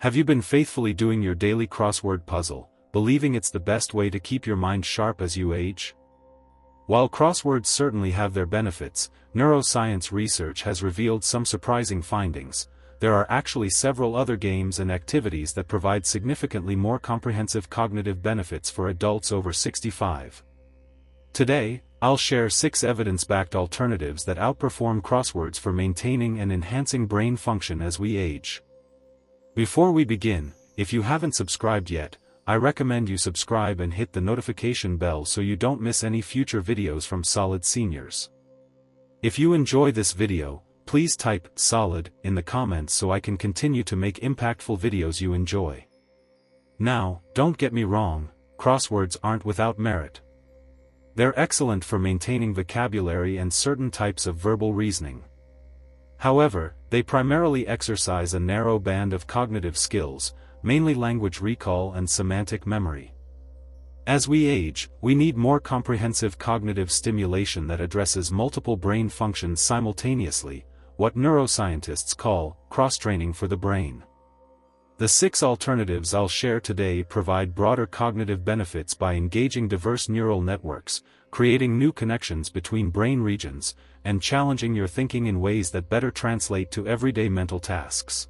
Have you been faithfully doing your daily crossword puzzle, believing it's the best way to keep your mind sharp as you age? While crosswords certainly have their benefits, neuroscience research has revealed some surprising findings. There are actually several other games and activities that provide significantly more comprehensive cognitive benefits for adults over 65. Today, I'll share 6 evidence-backed alternatives that outperform crosswords for maintaining and enhancing brain function as we age. Before we begin, if you haven't subscribed yet, I recommend you subscribe and hit the notification bell so you don't miss any future videos from SolidSeniors. If you enjoy this video, please type "solid" in the comments so I can continue to make impactful videos you enjoy. Now, don't get me wrong, crosswords aren't without merit. They're excellent for maintaining vocabulary and certain types of verbal reasoning. However, they primarily exercise a narrow band of cognitive skills, mainly language recall and semantic memory. As we age, we need more comprehensive cognitive stimulation that addresses multiple brain functions simultaneously, what neuroscientists call cross-training for the brain. The 6 alternatives I'll share today provide broader cognitive benefits by engaging diverse neural networks, creating new connections between brain regions, and challenging your thinking in ways that better translate to everyday mental tasks.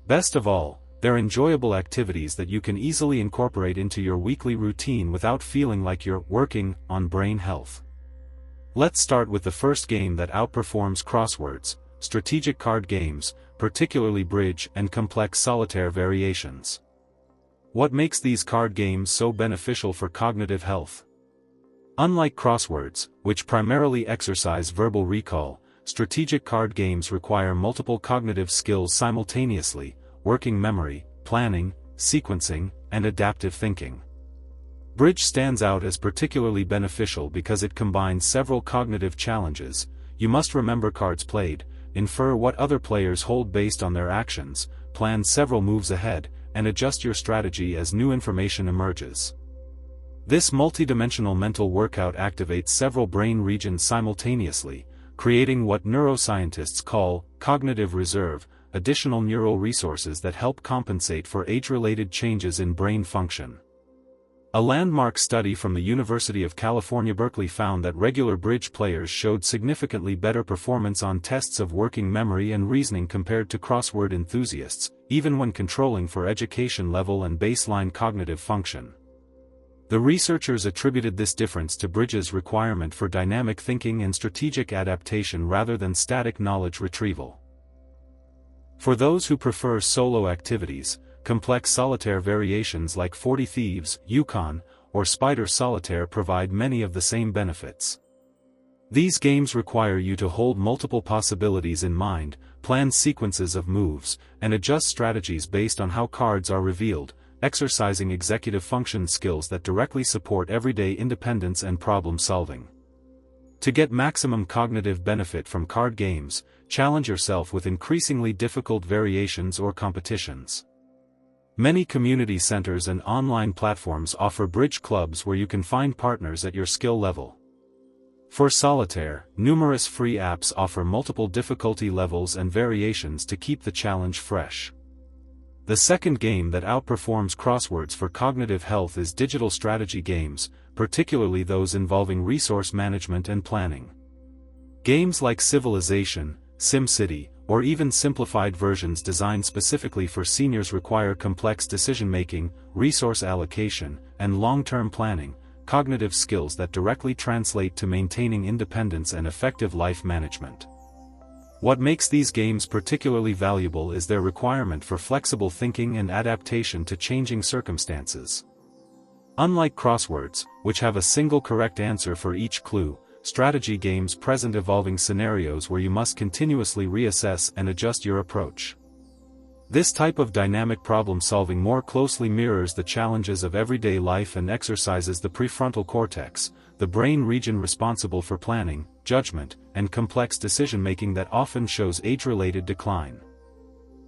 Best of all, they're enjoyable activities that you can easily incorporate into your weekly routine without feeling like you're working on brain health. Let's start with the first game that outperforms crosswords: strategic card games, particularly bridge and complex solitaire variations. What makes these card games so beneficial for cognitive health? Unlike crosswords, which primarily exercise verbal recall, strategic card games require multiple cognitive skills simultaneously: working memory, planning, sequencing, and adaptive thinking. Bridge stands out as particularly beneficial because it combines several cognitive challenges. You must remember cards played, infer what other players hold based on their actions, plan several moves ahead, and adjust your strategy as new information emerges. This multidimensional mental workout activates several brain regions simultaneously, creating what neuroscientists call cognitive reserve, additional neural resources that help compensate for age-related changes in brain function. A landmark study from the University of California, Berkeley found that regular bridge players showed significantly better performance on tests of working memory and reasoning compared to crossword enthusiasts, even when controlling for education level and baseline cognitive function. The researchers attributed this difference to bridge's requirement for dynamic thinking and strategic adaptation rather than static knowledge retrieval. For those who prefer solo activities, complex solitaire variations like 40 Thieves, Yukon, or Spider Solitaire provide many of the same benefits. These games require you to hold multiple possibilities in mind, plan sequences of moves, and adjust strategies based on how cards are revealed, exercising executive function skills that directly support everyday independence and problem-solving. To get maximum cognitive benefit from card games, challenge yourself with increasingly difficult variations or competitions. Many community centers and online platforms offer bridge clubs where you can find partners at your skill level. For solitaire, numerous free apps offer multiple difficulty levels and variations to keep the challenge fresh. The second game that outperforms crosswords for cognitive health is digital strategy games, particularly those involving resource management and planning. Games like Civilization, SimCity, or even simplified versions designed specifically for seniors require complex decision-making, resource allocation, and long-term planning, cognitive skills that directly translate to maintaining independence and effective life management. What makes these games particularly valuable is their requirement for flexible thinking and adaptation to changing circumstances. Unlike crosswords, which have a single correct answer for each clue, strategy games present evolving scenarios where you must continuously reassess and adjust your approach. This type of dynamic problem-solving more closely mirrors the challenges of everyday life and exercises the prefrontal cortex, the brain region responsible for planning, judgment, and complex decision-making that often shows age-related decline.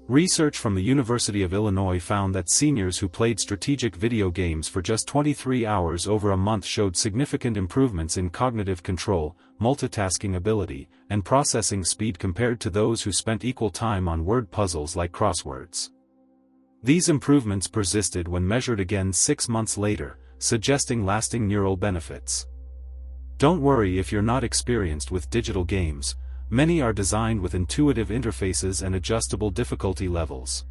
Research from the University of Illinois found that seniors who played strategic video games for just 23 hours over a month showed significant improvements in cognitive control, multitasking ability, and processing speed compared to those who spent equal time on word puzzles like crosswords. These improvements persisted when measured again 6 months later, suggesting lasting neural benefits. Don't worry if you're not experienced with digital games, many are designed with intuitive interfaces and adjustable difficulty levels.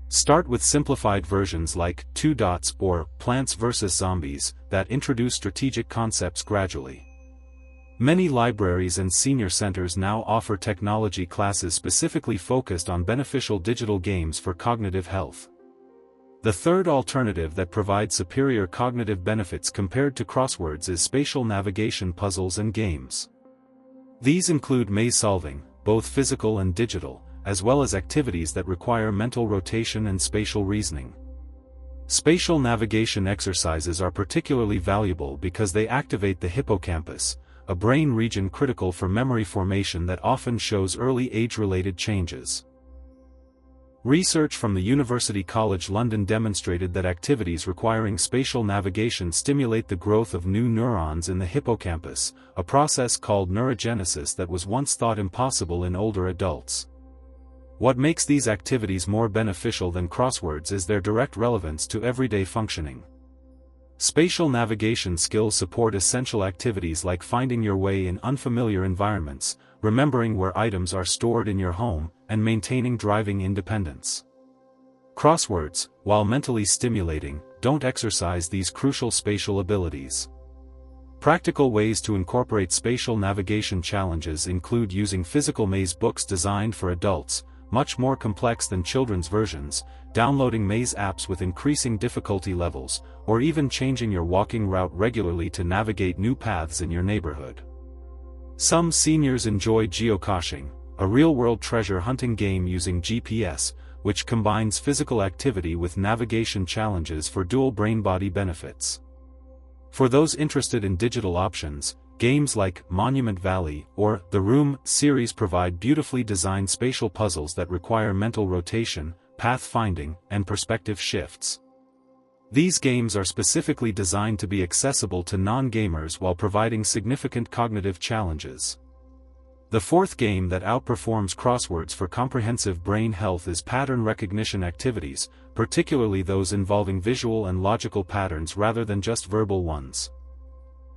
Start with simplified versions like 2 Dots or Plants vs. Zombies that introduce strategic concepts gradually. Many libraries and senior centers now offer technology classes specifically focused on beneficial digital games for cognitive health. The third alternative that provides superior cognitive benefits compared to crosswords is spatial navigation puzzles and games. These include maze solving, both physical and digital, as well as activities that require mental rotation and spatial reasoning. Spatial navigation exercises are particularly valuable because they activate the hippocampus, a brain region critical for memory formation that often shows early age-related changes. Research from the University College London demonstrated that activities requiring spatial navigation stimulate the growth of new neurons in the hippocampus, a process called neurogenesis that was once thought impossible in older adults. What makes these activities more beneficial than crosswords is their direct relevance to everyday functioning. Spatial navigation skills support essential activities like finding your way in unfamiliar environments, remembering where items are stored in your home, and maintaining driving independence. Crosswords, while mentally stimulating, don't exercise these crucial spatial abilities. Practical ways to incorporate spatial navigation challenges include using physical maze books designed for adults, much more complex than children's versions, downloading maze apps with increasing difficulty levels, or even changing your walking route regularly to navigate new paths in your neighborhood. Some seniors enjoy geocaching, a real-world treasure hunting game using GPS, which combines physical activity with navigation challenges for dual brain-body benefits. For those interested in digital options, games like Monument Valley or The Room series provide beautifully designed spatial puzzles that require mental rotation, path finding, and perspective shifts. These games are specifically designed to be accessible to non-gamers while providing significant cognitive challenges. The fourth game that outperforms crosswords for comprehensive brain health is pattern recognition activities, particularly those involving visual and logical patterns rather than just verbal ones.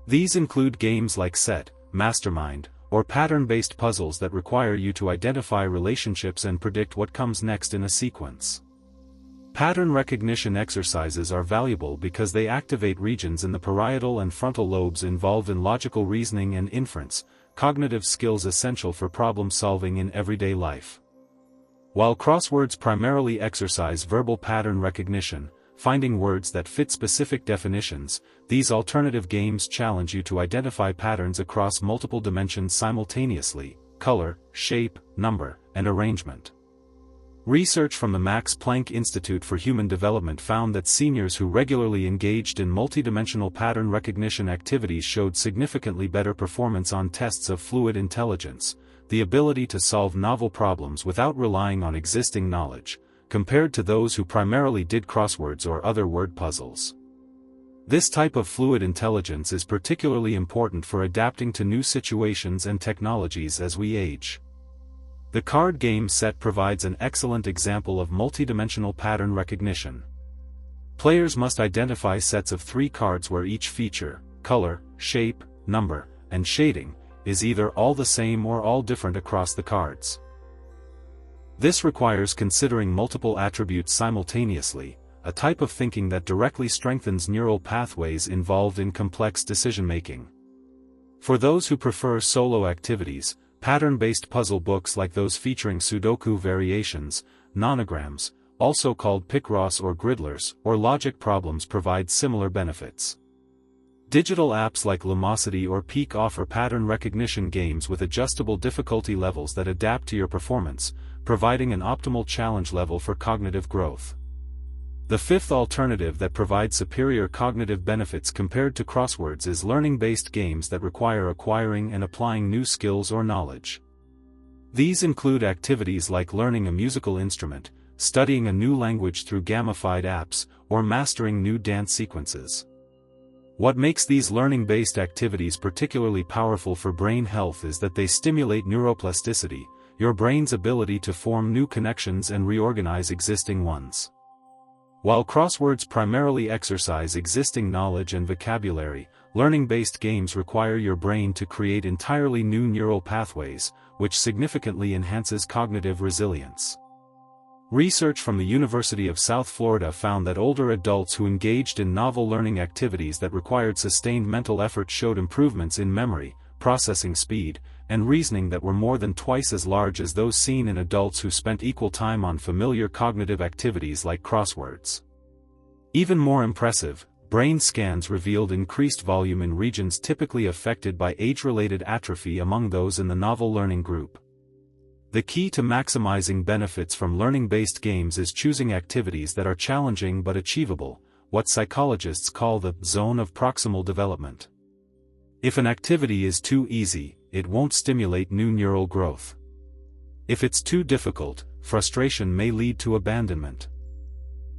These include games like Set, Mastermind, or pattern-based puzzles that require you to identify relationships and predict what comes next in a sequence. Pattern recognition exercises are valuable because they activate regions in the parietal and frontal lobes involved in logical reasoning and inference, cognitive skills essential for problem-solving in everyday life. While crosswords primarily exercise verbal pattern recognition, finding words that fit specific definitions, these alternative games challenge you to identify patterns across multiple dimensions simultaneously: color, shape, number, and arrangement. Research from the Max Planck Institute for Human Development found that seniors who regularly engaged in multidimensional pattern recognition activities showed significantly better performance on tests of fluid intelligence, the ability to solve novel problems without relying on existing knowledge, compared to those who primarily did crosswords or other word puzzles. This type of fluid intelligence is particularly important for adapting to new situations and technologies as we age. The card game Set provides an excellent example of multidimensional pattern recognition. Players must identify sets of 3 cards where each feature, color, shape, number, and shading, is either all the same or all different across the cards. This requires considering multiple attributes simultaneously, a type of thinking that directly strengthens neural pathways involved in complex decision-making. For those who prefer solo activities, pattern-based puzzle books like those featuring Sudoku variations, nonograms, also called Picross or Gridlers, or logic problems provide similar benefits. Digital apps like Lumosity or Peak offer pattern recognition games with adjustable difficulty levels that adapt to your performance, providing an optimal challenge level for cognitive growth. The fifth alternative that provides superior cognitive benefits compared to crosswords is learning-based games that require acquiring and applying new skills or knowledge. These include activities like learning a musical instrument, studying a new language through gamified apps, or mastering new dance sequences. What makes these learning-based activities particularly powerful for brain health is that they stimulate neuroplasticity, your brain's ability to form new connections and reorganize existing ones. While crosswords primarily exercise existing knowledge and vocabulary, learning-based games require your brain to create entirely new neural pathways, which significantly enhances cognitive resilience. Research from the University of South Florida found that older adults who engaged in novel learning activities that required sustained mental effort showed improvements in memory, processing speed, and reasoning that were more than twice as large as those seen in adults who spent equal time on familiar cognitive activities like crosswords. Even more impressive, brain scans revealed increased volume in regions typically affected by age-related atrophy among those in the novel learning group. The key to maximizing benefits from learning-based games is choosing activities that are challenging but achievable, what psychologists call the zone of proximal development. If an activity is too easy, it won't stimulate new neural growth. If it's too difficult, frustration may lead to abandonment.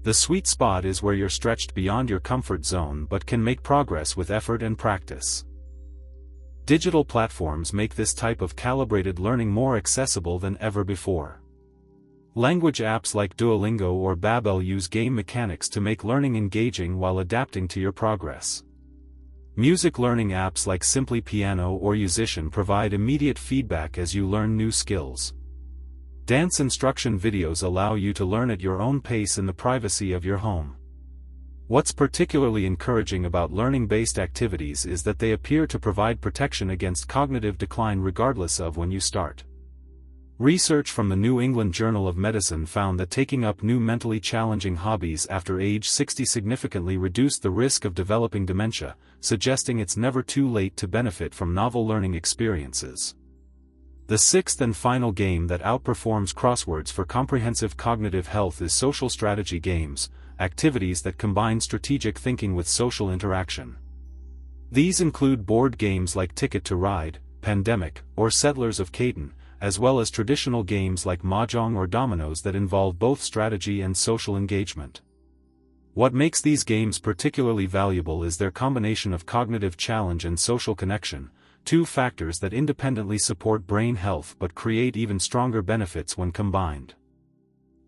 The sweet spot is where you're stretched beyond your comfort zone but can make progress with effort and practice. Digital platforms make this type of calibrated learning more accessible than ever before. Language apps like Duolingo or Babbel use game mechanics to make learning engaging while adapting to your progress. Music learning apps like Simply Piano or Musician provide immediate feedback as you learn new skills. Dance instruction videos allow you to learn at your own pace in the privacy of your home. What's particularly encouraging about learning-based activities is that they appear to provide protection against cognitive decline regardless of when you start. Research from the New England Journal of Medicine found that taking up new mentally challenging hobbies after age 60 significantly reduced the risk of developing dementia, suggesting it's never too late to benefit from novel learning experiences. The sixth and final game that outperforms crosswords for comprehensive cognitive health is social strategy games, activities that combine strategic thinking with social interaction. These include board games like Ticket to Ride, Pandemic, or Settlers of Catan, as well as traditional games like Mahjong or Dominoes that involve both strategy and social engagement. What makes these games particularly valuable is their combination of cognitive challenge and social connection, two factors that independently support brain health but create even stronger benefits when combined.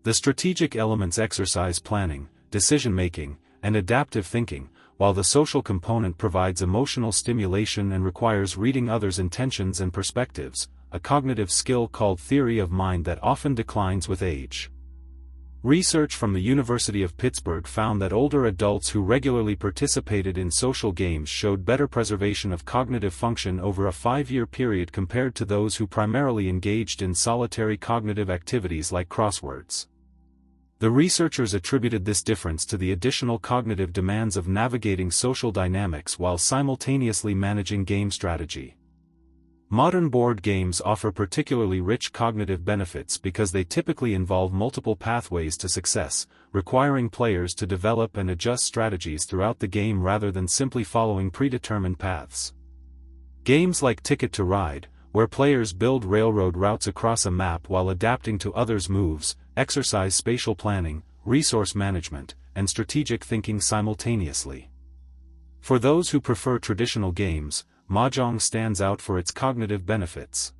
The strategic elements exercise planning, decision-making, and adaptive thinking, while the social component provides emotional stimulation and requires reading others' intentions and perspectives, a cognitive skill called theory of mind that often declines with age. Research from the University of Pittsburgh found that older adults who regularly participated in social games showed better preservation of cognitive function over a 5-year period compared to those who primarily engaged in solitary cognitive activities like crosswords. The researchers attributed this difference to the additional cognitive demands of navigating social dynamics while simultaneously managing game strategy. Modern board games offer particularly rich cognitive benefits because they typically involve multiple pathways to success, requiring players to develop and adjust strategies throughout the game rather than simply following predetermined paths. Games like Ticket to Ride, where players build railroad routes across a map while adapting to others' moves, exercise spatial planning, resource management, and strategic thinking simultaneously. For those who prefer traditional games, Mahjong stands out for its cognitive benefits.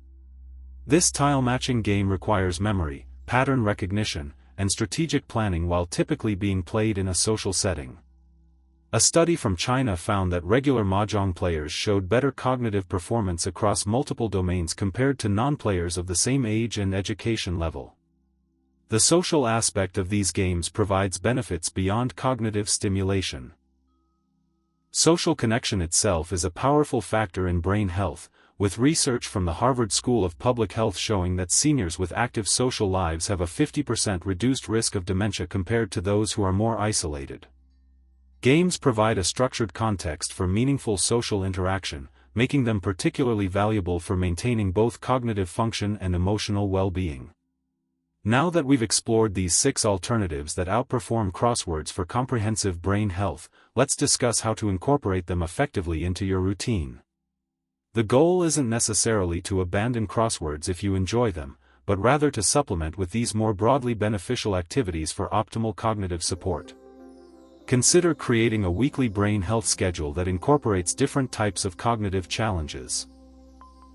This tile-matching game requires memory, pattern recognition, and strategic planning while typically being played in a social setting. A study from China found that regular Mahjong players showed better cognitive performance across multiple domains compared to non-players of the same age and education level. The social aspect of these games provides benefits beyond cognitive stimulation. Social connection itself is a powerful factor in brain health, with research from the Harvard School of Public Health showing that seniors with active social lives have a 50% reduced risk of dementia compared to those who are more isolated. Games provide a structured context for meaningful social interaction, making them particularly valuable for maintaining both cognitive function and emotional well-being. Now that we've explored these 6 alternatives that outperform crosswords for comprehensive brain health, let's discuss how to incorporate them effectively into your routine. The goal isn't necessarily to abandon crosswords if you enjoy them, but rather to supplement with these more broadly beneficial activities for optimal cognitive support. Consider creating a weekly brain health schedule that incorporates different types of cognitive challenges.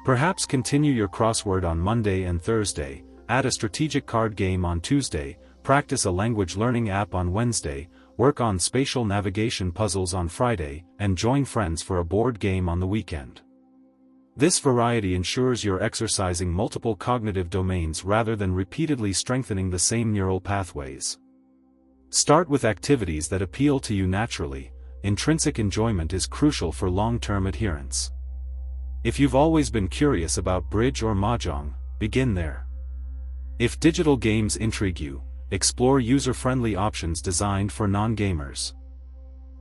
Perhaps continue your crossword on Monday and Thursday, add a strategic card game on Tuesday, practice a language learning app on Wednesday, work on spatial navigation puzzles on Friday, and join friends for a board game on the weekend. This variety ensures you're exercising multiple cognitive domains rather than repeatedly strengthening the same neural pathways. Start with activities that appeal to you naturally. Intrinsic enjoyment is crucial for long-term adherence. If you've always been curious about bridge or mahjong, begin there. If digital games intrigue you, explore user-friendly options designed for non-gamers.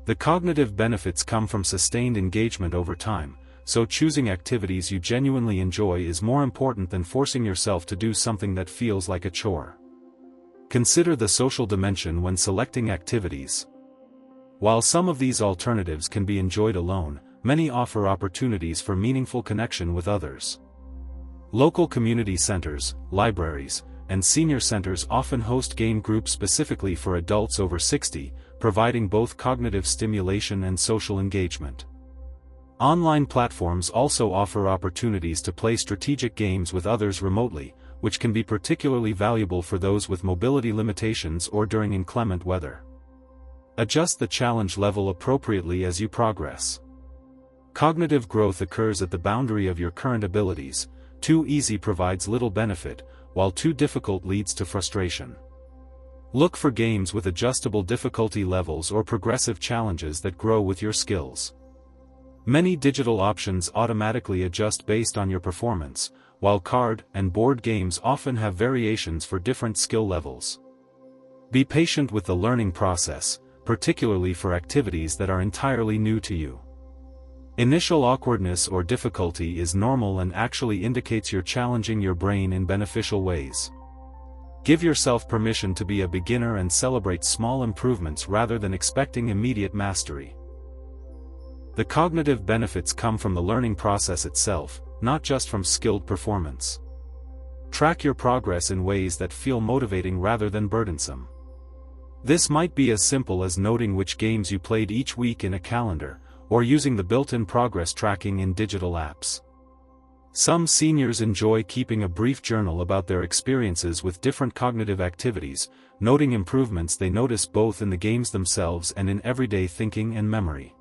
The cognitive benefits come from sustained engagement over time, so choosing activities you genuinely enjoy is more important than forcing yourself to do something that feels like a chore. Consider the social dimension when selecting activities. While some of these alternatives can be enjoyed alone, many offer opportunities for meaningful connection with others. Local community centers, libraries, and senior centers often host game groups specifically for adults over 60, providing both cognitive stimulation and social engagement. Online platforms also offer opportunities to play strategic games with others remotely, which can be particularly valuable for those with mobility limitations or during inclement weather. Adjust the challenge level appropriately as you progress. Cognitive growth occurs at the boundary of your current abilities. Too easy provides little benefit, while too difficult leads to frustration. Look for games with adjustable difficulty levels or progressive challenges that grow with your skills. Many digital options automatically adjust based on your performance, while card and board games often have variations for different skill levels. Be patient with the learning process, particularly for activities that are entirely new to you. Initial awkwardness or difficulty is normal and actually indicates you're challenging your brain in beneficial ways. Give yourself permission to be a beginner and celebrate small improvements rather than expecting immediate mastery. The cognitive benefits come from the learning process itself, not just from skilled performance. Track your progress in ways that feel motivating rather than burdensome. This might be as simple as noting which games you played each week in a calendar, or using the built-in progress tracking in digital apps. Some seniors enjoy keeping a brief journal about their experiences with different cognitive activities, noting improvements they notice both in the games themselves and in everyday thinking and memory.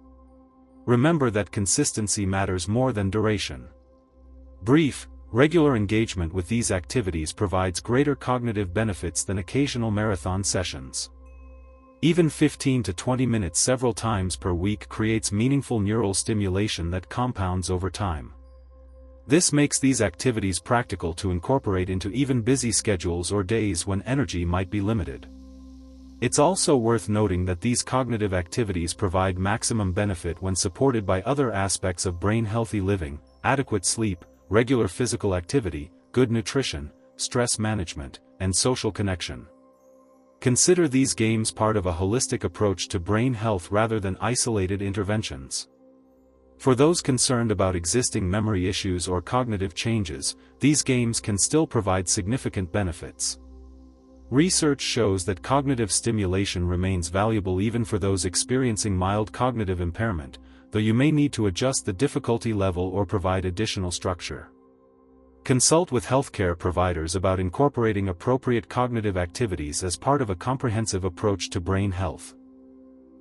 Remember that consistency matters more than duration. Brief, regular engagement with these activities provides greater cognitive benefits than occasional marathon sessions. Even 15 to 20 minutes several times per week creates meaningful neural stimulation that compounds over time. This makes these activities practical to incorporate into even busy schedules or days when energy might be limited. It's also worth noting that these cognitive activities provide maximum benefit when supported by other aspects of brain-healthy living: adequate sleep, regular physical activity, good nutrition, stress management, and social connection. Consider these games part of a holistic approach to brain health rather than isolated interventions. For those concerned about existing memory issues or cognitive changes, these games can still provide significant benefits. Research shows that cognitive stimulation remains valuable even for those experiencing mild cognitive impairment, though you may need to adjust the difficulty level or provide additional structure. Consult with healthcare providers about incorporating appropriate cognitive activities as part of a comprehensive approach to brain health.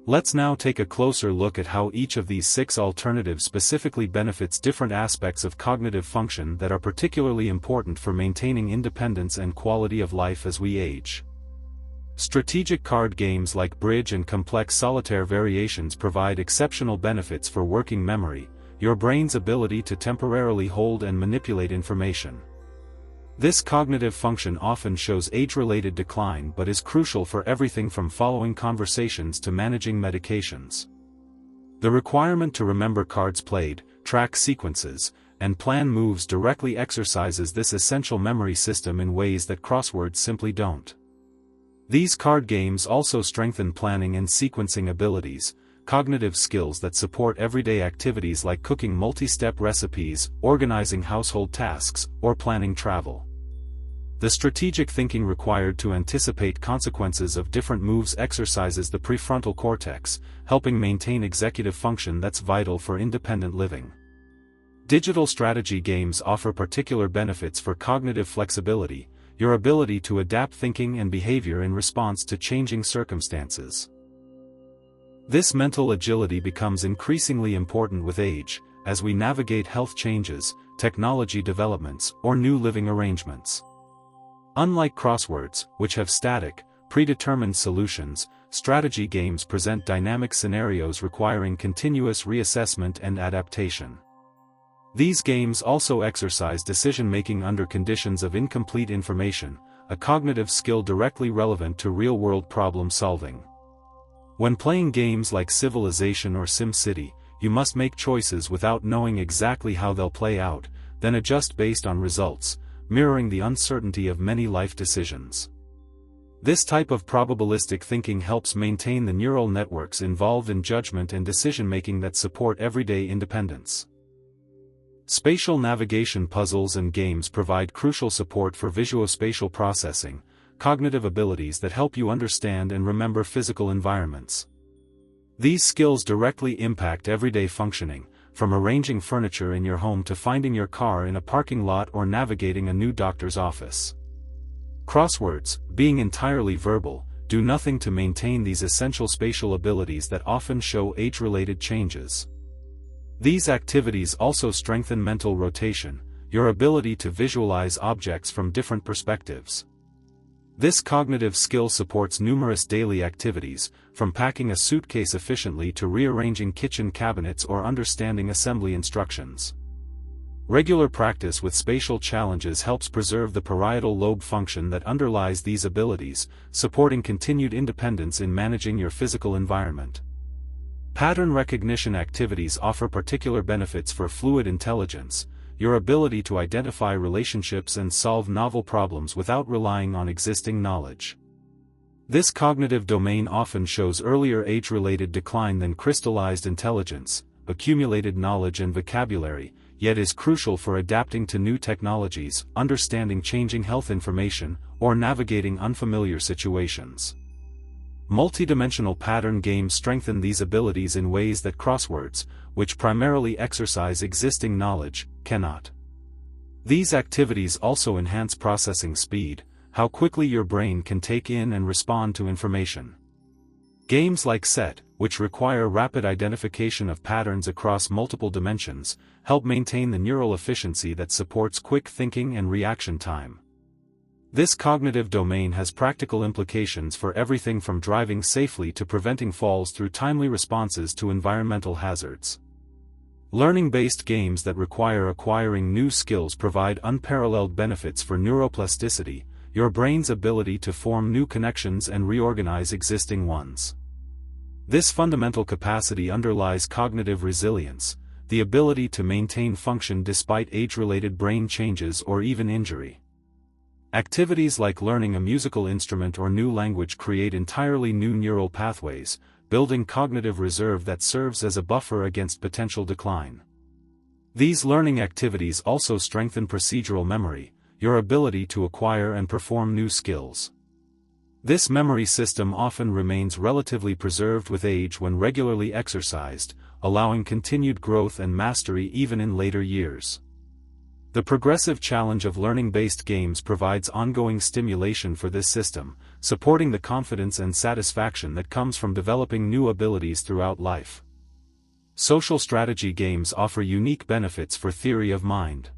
Let's now take a closer look at how each of these 6 alternatives specifically benefits different aspects of cognitive function that are particularly important for maintaining independence and quality of life as we age. Strategic card games like bridge and complex solitaire variations provide exceptional benefits for working memory, your brain's ability to temporarily hold and manipulate information. This cognitive function often shows age-related decline but is crucial for everything from following conversations to managing medications. The requirement to remember cards played, track sequences, and plan moves directly exercises this essential memory system in ways that crosswords simply don't. These card games also strengthen planning and sequencing abilities, cognitive skills that support everyday activities like cooking multi-step recipes, organizing household tasks, or planning travel. The strategic thinking required to anticipate consequences of different moves exercises the prefrontal cortex, helping maintain executive function that's vital for independent living. Digital strategy games offer particular benefits for cognitive flexibility, your ability to adapt thinking and behavior in response to changing circumstances. This mental agility becomes increasingly important with age, as we navigate health changes, technology developments, or new living arrangements. Unlike crosswords, which have static, predetermined solutions, strategy games present dynamic scenarios requiring continuous reassessment and adaptation. These games also exercise decision-making under conditions of incomplete information, a cognitive skill directly relevant to real-world problem-solving. When playing games like Civilization or SimCity, you must make choices without knowing exactly how they'll play out, then adjust based on results, mirroring the uncertainty of many life decisions. This type of probabilistic thinking helps maintain the neural networks involved in judgment and decision-making that support everyday independence. Spatial navigation puzzles and games provide crucial support for visuospatial processing, cognitive abilities that help you understand and remember physical environments. These skills directly impact everyday functioning, from arranging furniture in your home to finding your car in a parking lot or navigating a new doctor's office. Crosswords, being entirely verbal, do nothing to maintain these essential spatial abilities that often show age-related changes. These activities also strengthen mental rotation, your ability to visualize objects from different perspectives. This cognitive skill supports numerous daily activities, from packing a suitcase efficiently to rearranging kitchen cabinets or understanding assembly instructions. Regular practice with spatial challenges helps preserve the parietal lobe function that underlies these abilities, supporting continued independence in managing your physical environment. Pattern recognition activities offer particular benefits for fluid intelligence, your ability to identify relationships and solve novel problems without relying on existing knowledge. This cognitive domain often shows earlier age-related decline than crystallized intelligence, accumulated knowledge and vocabulary, yet is crucial for adapting to new technologies, understanding changing health information, or navigating unfamiliar situations. Multidimensional pattern games strengthen these abilities in ways that crosswords, which primarily exercise existing knowledge, cannot. These activities also enhance processing speed, how quickly your brain can take in and respond to information. Games like Set, which require rapid identification of patterns across multiple dimensions, help maintain the neural efficiency that supports quick thinking and reaction time. This cognitive domain has practical implications for everything from driving safely to preventing falls through timely responses to environmental hazards. Learning-based games that require acquiring new skills provide unparalleled benefits for neuroplasticity, your brain's ability to form new connections and reorganize existing ones. This fundamental capacity underlies cognitive resilience, the ability to maintain function despite age-related brain changes or even injury. Activities like learning a musical instrument or new language create entirely new neural pathways, building cognitive reserve that serves as a buffer against potential decline. These learning activities also strengthen procedural memory, your ability to acquire and perform new skills. This memory system often remains relatively preserved with age when regularly exercised, allowing continued growth and mastery even in later years. The progressive challenge of learning-based games provides ongoing stimulation for this system, supporting the confidence and satisfaction that comes from developing new abilities throughout life. Social strategy games offer unique benefits for theory of mind.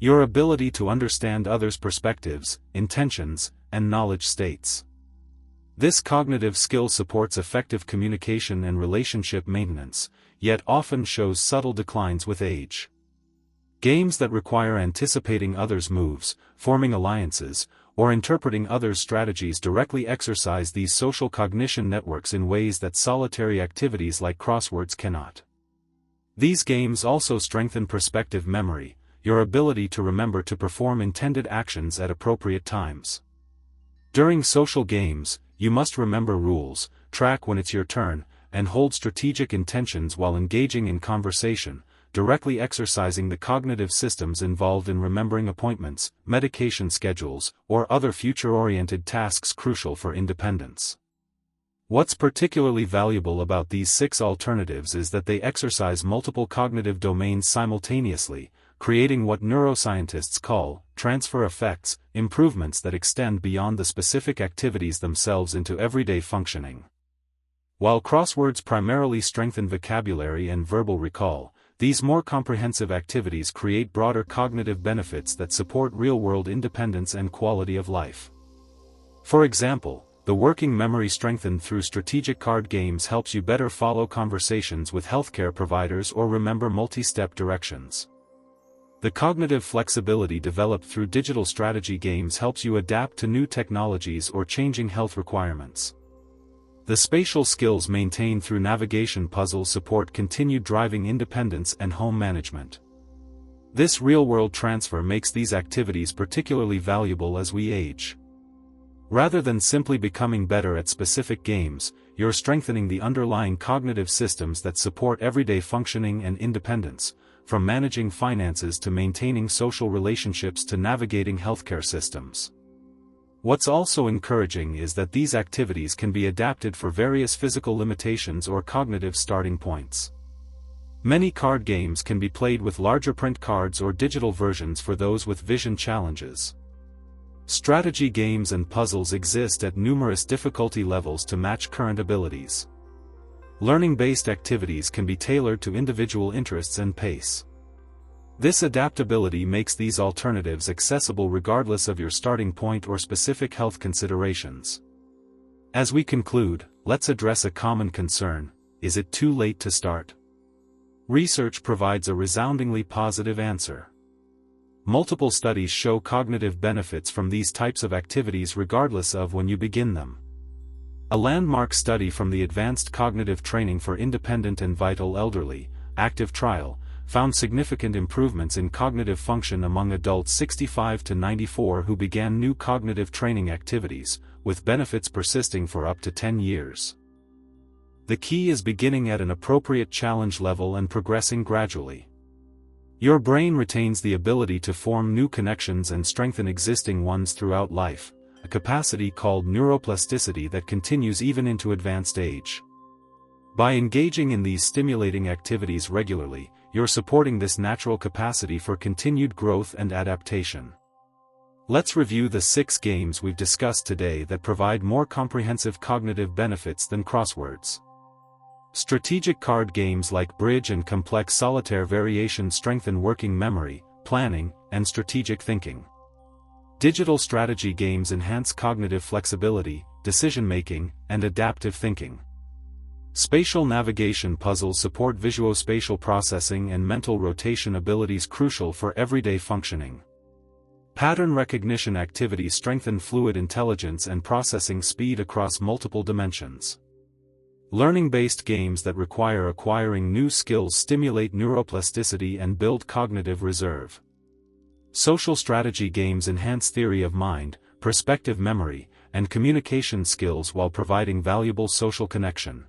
Your ability to understand others' perspectives, intentions, and knowledge states. This cognitive skill supports effective communication and relationship maintenance, yet often shows subtle declines with age. Games that require anticipating others' moves, forming alliances, or interpreting others' strategies directly exercise these social cognition networks in ways that solitary activities like crosswords cannot. These games also strengthen perspective memory, your ability to remember to perform intended actions at appropriate times. During social games, you must remember rules, track when it's your turn, and hold strategic intentions while engaging in conversation, directly exercising the cognitive systems involved in remembering appointments, medication schedules, or other future-oriented tasks crucial for independence. What's particularly valuable about these 6 alternatives is that they exercise multiple cognitive domains simultaneously, creating what neuroscientists call transfer effects, improvements that extend beyond the specific activities themselves into everyday functioning. While crosswords primarily strengthen vocabulary and verbal recall, these more comprehensive activities create broader cognitive benefits that support real-world independence and quality of life. For example, the working memory strengthened through strategic card games helps you better follow conversations with healthcare providers or remember multi-step directions. The cognitive flexibility developed through digital strategy games helps you adapt to new technologies or changing health requirements. The spatial skills maintained through navigation puzzles support continued driving independence and home management. This real-world transfer makes these activities particularly valuable as we age. Rather than simply becoming better at specific games, you're strengthening the underlying cognitive systems that support everyday functioning and independence, from managing finances to maintaining social relationships to navigating healthcare systems. What's also encouraging is that these activities can be adapted for various physical limitations or cognitive starting points. Many card games can be played with larger print cards or digital versions for those with vision challenges. Strategy games and puzzles exist at numerous difficulty levels to match current abilities. Learning-based activities can be tailored to individual interests and pace. This adaptability makes these alternatives accessible regardless of your starting point or specific health considerations. As we conclude, let's address a common concern: is it too late to start? Research provides a resoundingly positive answer. Multiple studies show cognitive benefits from these types of activities regardless of when you begin them. A landmark study from the Advanced Cognitive Training for Independent and Vital Elderly, active trial, found significant improvements in cognitive function among adults 65 to 94 who began new cognitive training activities, with benefits persisting for up to 10 years. The key is beginning at an appropriate challenge level and progressing gradually. Your brain retains the ability to form new connections and strengthen existing ones throughout life, a capacity called neuroplasticity that continues even into advanced age. By engaging in these stimulating activities regularly, you're supporting this natural capacity for continued growth and adaptation. Let's review the 6 games we've discussed today that provide more comprehensive cognitive benefits than crosswords. Strategic card games like bridge and complex solitaire variation strengthen working memory, planning, and strategic thinking. Digital strategy games enhance cognitive flexibility, decision-making, and adaptive thinking. Spatial navigation puzzles support visuospatial processing and mental rotation abilities crucial for everyday functioning. Pattern recognition activities strengthen fluid intelligence and processing speed across multiple dimensions. Learning-based games that require acquiring new skills stimulate neuroplasticity and build cognitive reserve. Social strategy games enhance theory of mind, perspective memory, and communication skills while providing valuable social connection.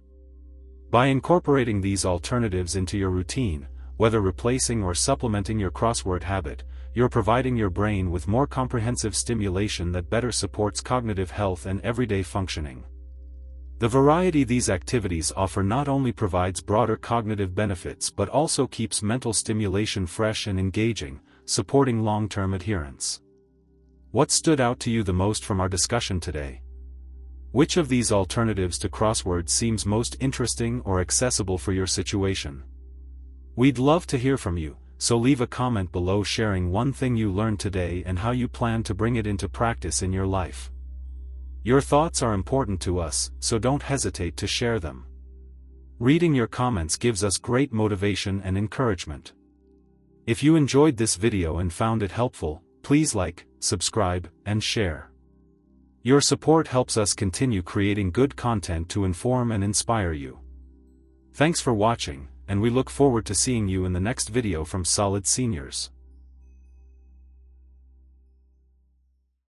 By incorporating these alternatives into your routine, whether replacing or supplementing your crossword habit, you're providing your brain with more comprehensive stimulation that better supports cognitive health and everyday functioning. The variety these activities offer not only provides broader cognitive benefits but also keeps mental stimulation fresh and engaging, supporting long-term adherence. What stood out to you the most from our discussion today? Which of these alternatives to crosswords seems most interesting or accessible for your situation? We'd love to hear from you, so leave a comment below sharing one thing you learned today and how you plan to bring it into practice in your life. Your thoughts are important to us, so don't hesitate to share them. Reading your comments gives us great motivation and encouragement. If you enjoyed this video and found it helpful, please like, subscribe, and share. Your support helps us continue creating good content to inform and inspire you. Thanks for watching, and we look forward to seeing you in the next video from SolidSeniors.